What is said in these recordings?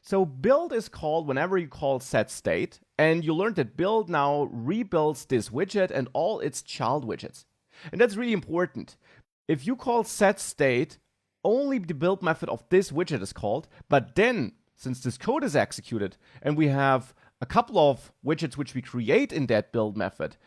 So build is called whenever you call setState, and you learned that build now rebuilds this widget and all its child widgets. And that's really important. If you call setState, only the build method of this widget is called, but then, since this code is executed, and we have a couple of widgets which we create in that build method,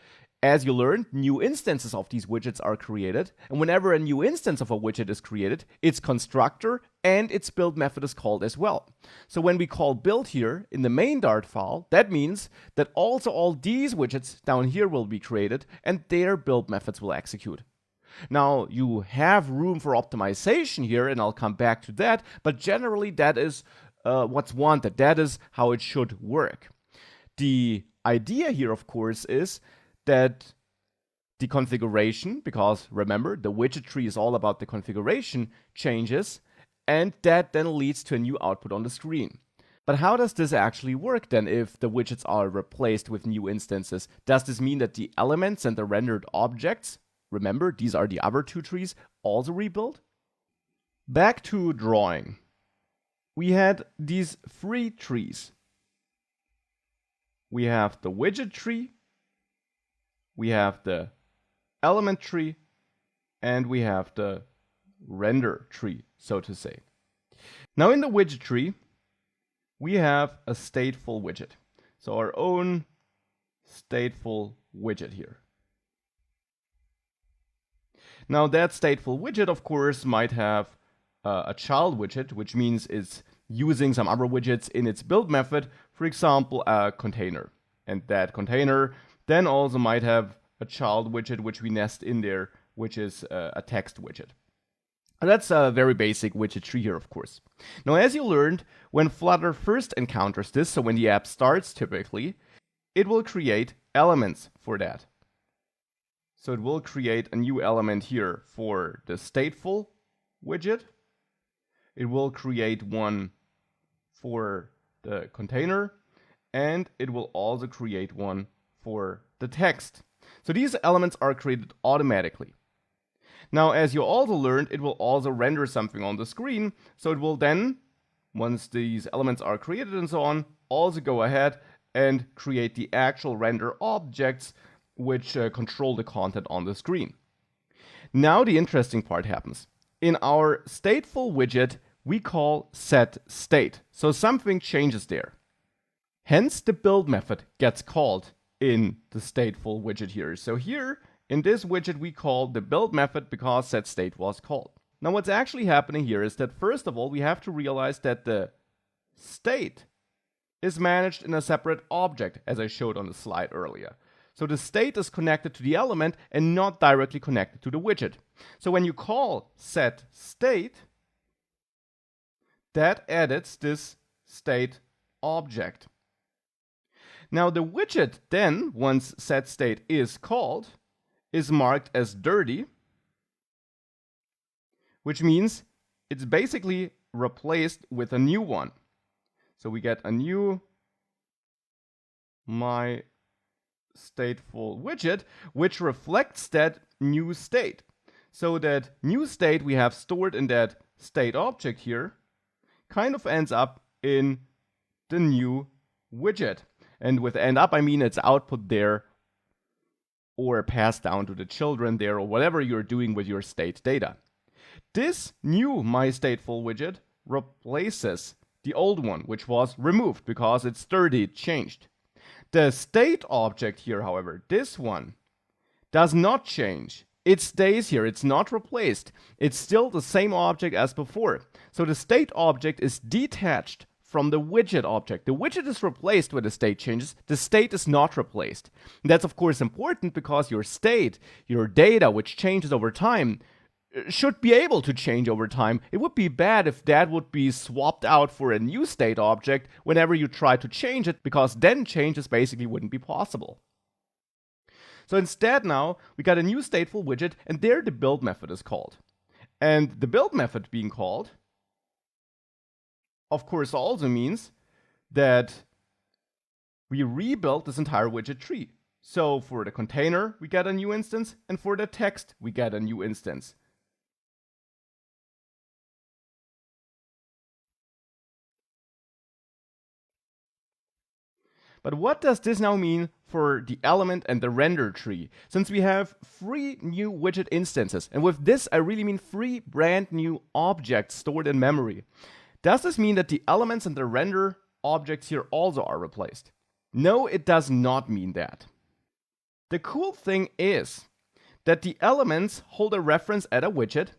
as you learned, new instances of these widgets are created, and whenever a new instance of a widget is created, its constructor and its build method is called as well. So when we call build here in the main Dart file, that means that also all these widgets down here will be created and their build methods will execute. Now, you have room for optimization here, and I'll come back to that, but generally that is what's wanted. That is how it should work. The idea here, of course, is that the configuration, because remember, the widget tree is all about the configuration, changes, and that then leads to a new output on the screen. But how does this actually work then if the widgets are replaced with new instances? Does this mean that the elements and the rendered objects, remember, these are the other two trees, also rebuild? Back to drawing. We had these three trees. We have the widget tree, we have the element tree, and we have the render tree, so to say. Now in the widget tree, we have a stateful widget. So our own stateful widget here. Now that stateful widget, of course, might have a child widget, which means it's using some other widgets in its build method, for example, a container. And that container then also might have a child widget which we nest in there, which is a text widget. And that's a very basic widget tree here, of course. Now, as you learned, when Flutter first encounters this, so when the app starts typically, it will create elements for that. So it will create a new element here for the stateful widget. It will create one for the container, and it will also create one for the text. So these elements are created automatically. Now, as you also learned, it will also render something on the screen. So it will then, once these elements are created and so on, also go ahead and create the actual render objects which control the content on the screen. Now the interesting part happens. In our stateful widget, we call setState. So something changes there. Hence, the build method gets called in the stateful widget here. So here, in this widget, we call the build method because setState was called. Now, what's actually happening here is that, first of all, we have to realize that the state is managed in a separate object, as I showed on the slide earlier. So the state is connected to the element and not directly connected to the widget. So when you call setState, that edits this state object. Now the widget then, once setState is called, is marked as dirty, which means it's basically replaced with a new one. So we get a new my stateful widget, which reflects that new state. So that new state we have stored in that state object here kind of ends up in the new widget. And with end up, I mean its output there or passed down to the children there or whatever you're doing with your state data. This new myStateful widget replaces the old one, which was removed because it's dirty, it changed. The state object here, however, this one, does not change. It stays here, it's not replaced. It's still the same object as before. So the state object is detached from the widget object. The widget is replaced when the state changes. The state is not replaced. And that's of course important because your state, your data, which changes over time, should be able to change over time. It would be bad if that would be swapped out for a new state object whenever you try to change it, because then changes basically wouldn't be possible. So instead now, we got a new stateful widget, and there the build method is called. And the build method being called, of course, also means that we rebuilt this entire widget tree. So for the container, we get a new instance, and for the text, we get a new instance. But what does this now mean for the element and the render tree? Since we have 3 new widget instances, and with this I really mean 3 brand new objects stored in memory. Does this mean that the elements and the render objects here also are replaced? No, it does not mean that. The cool thing is that the elements hold a reference at a widget,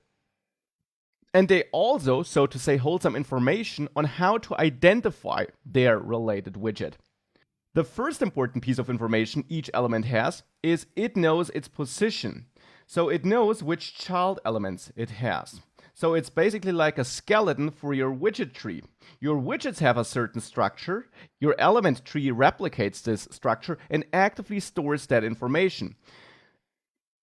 and they also, so to say, hold some information on how to identify their related widget. The first important piece of information each element has is it knows its position. So it knows which child elements it has. So it's basically like a skeleton for your widget tree. Your widgets have a certain structure, your element tree replicates this structure and actively stores that information.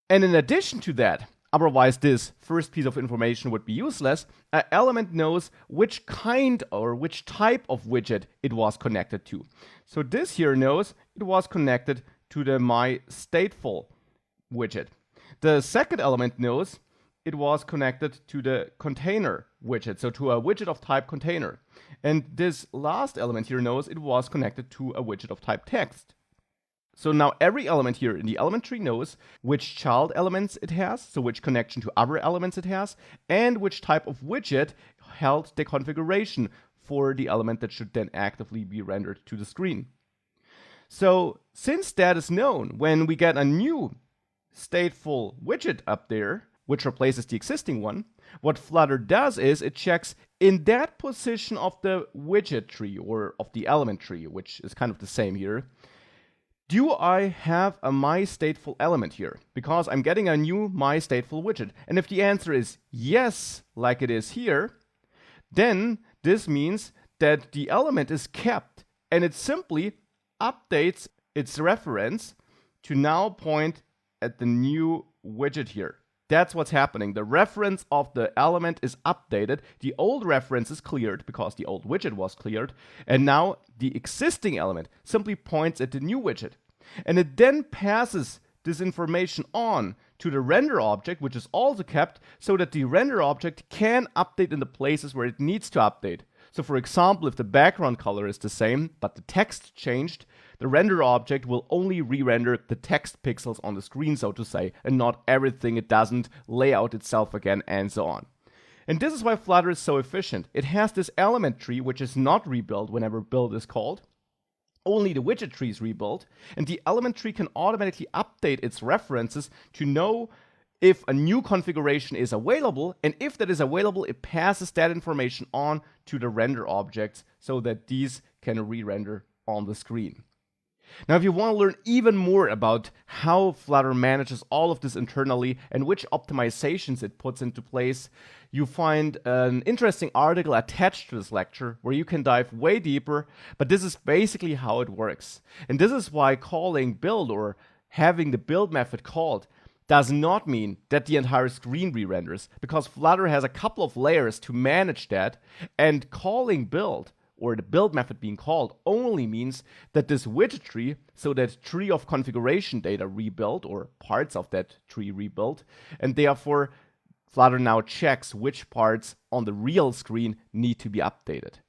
And in addition to that, otherwise this first piece of information would be useless, an element knows which kind or which type of widget it was connected to. So this here knows it was connected to the myStateful widget. The second element knows it was connected to the container widget, so to a widget of type container. And this last element here knows it was connected to a widget of type text. So now every element here in the element tree knows which child elements it has, so which connection to other elements it has, and which type of widget held the configuration for the element that should then actively be rendered to the screen. So since that is known, when we get a new stateful widget up there, which replaces the existing one, what Flutter does is it checks in that position of the widget tree or of the element tree, which is kind of the same here. Do I have a myStateful element here? Because I'm getting a new myStateful widget. And if the answer is yes, like it is here, then this means that the element is kept and it simply updates its reference to now point at the new widget here. That's what's happening. The reference of the element is updated. The old reference is cleared because the old widget was cleared. And now the existing element simply points at the new widget. And it then passes this information on to the render object, which is also kept, so that the render object can update in the places where it needs to update. So for example, if the background color is the same, but the text changed, the render object will only re-render the text pixels on the screen, so to say, and not everything. It doesn't lay out itself again, and so on. And this is why Flutter is so efficient. It has this element tree, which is not rebuilt whenever build is called. Only the widget tree is rebuilt, and the element tree can automatically update its references to know if a new configuration is available, and if that is available, it passes that information on to the render objects so that these can re-render on the screen. Now, if you want to learn even more about how Flutter manages all of this internally and which optimizations it puts into place, you find an interesting article attached to this lecture where you can dive way deeper, but this is basically how it works. And this is why calling build or having the build method called does not mean that the entire screen re-renders, because Flutter has a couple of layers to manage that, and calling build or the build method being called only means that this widget tree, so that tree of configuration data rebuilt or parts of that tree rebuilt, and therefore Flutter now checks which parts on the real screen need to be updated.